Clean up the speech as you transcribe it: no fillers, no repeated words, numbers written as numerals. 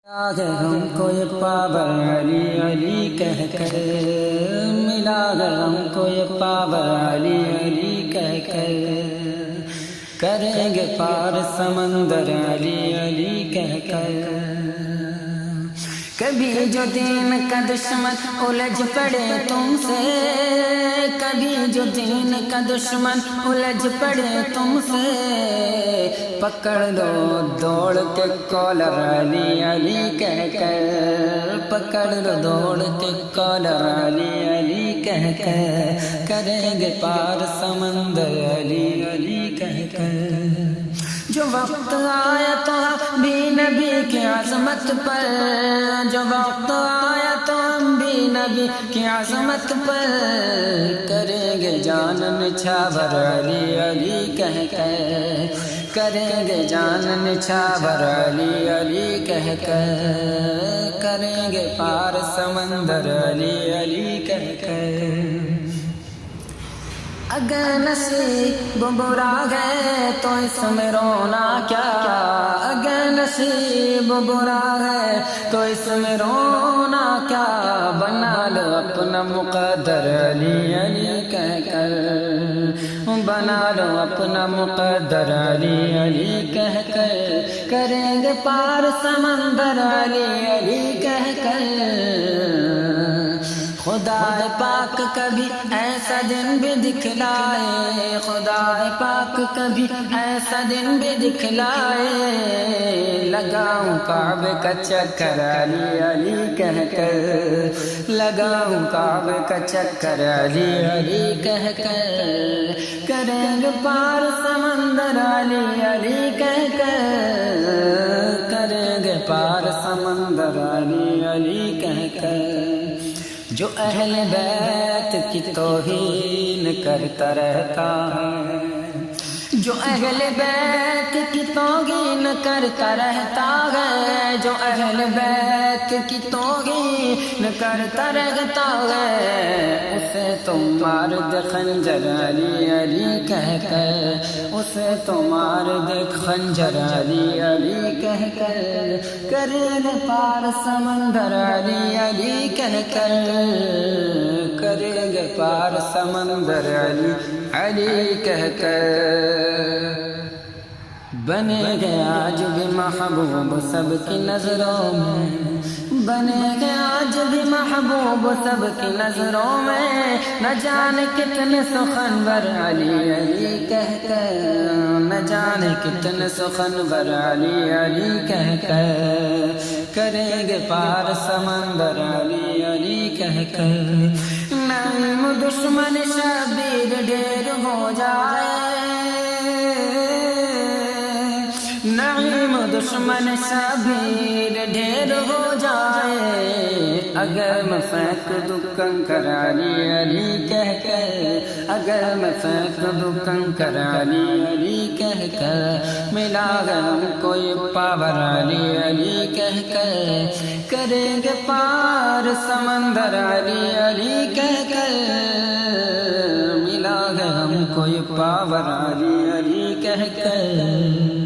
ہم کو یہ پاور علی علی کہہ کر ملا ہے، ہم کو یہ پاور علی علی کہہ کر کریں گے پار سمندر علی علی کہہ کر۔ کبھی جو دین کا دشمن الجھ پڑے تم سے، کبھی جو دین کا دشمن الجھ پڑے تم سے، پکڑ لو دوڑ کے کالر علی علی کہہ کر، پکڑ لو دوڑ کے کالر علی علی کہہ کر کریں گے پار سمندر علی علی کہہ کر۔ جو وقت آیا تو ہم بھی نبی کی عظمت پر، جو وقت آیا تو ہم بھی نبی کی عظمت پر کریں گے جان نچھاور علی علی کہہ کر، کریں گے جان نچھاور علی علی کہہ کر کریں گے پار سمندر علی علی کہہ کر۔ اگر نصیب برا ہے تو اس میں رونا کیا، اگر نصیب برا ہے تو اس میں رونا کیا، بنا لو اپنا مقدر علی علی کہہ کر، بنا لو اپنا مقدر علی علی کہہ کر کریں گے پار سمندر علی علی کہہ کر۔ خدا پاک کبھی ایسا دن بھی دکھلائے، خدا پاک کبھی ایسا دن بھی دکھلائے، لگاؤں کعبے کا چکر علی علی کہہ کر، لگاؤں کعبے کا چکر علی علی کہہ کر کریں گے پار سمندر علی علی کہہ کر، کریں گے پار سمندر علی علی کہہ کر۔ جو اہل بیت کی توہین کرتا رہتا ہے، جو اہل بیت کی توہین کرتا رہتا ہے، جو اہل بیت کی توہین کرتا رہتا ہے، اسے تم مار دے خنجر علی علی کہہ کر، اسے تم مار دے خنجر علی علی کہہ کر کریں گے پار سمندر علی علی کہہ کر، کریں گے پار سمندر علی علی کہہ کر۔ بنے گے آج بھی محبوب سب کی نظروں میں، بنے گے آج بھی محبوب سب کی نظروں میں، نہ جانے کتنے سخنور علی علی کہہ کر، نہ جانے کتنے سخنور علی علی کہہ کر کریں گے پار سمندر علی علی کہہ کر۔ نعیم دشمن شبیر ڈھیر ہو جائے، نعیم دشمن شبیر ڈھیر ہو جائے، اگر میں پھینک دوں کنکر علی علی کہہ کر، اگر میں پھینک دوں کنکر علی علی کہہ کر، ملا ہے ہم کو یہ پاور علی علی کہہ کر کریں گے پار سمندر علی علی کہہ کر، ملا ہے ہم کو یہ پاور علی علی کہہ کر۔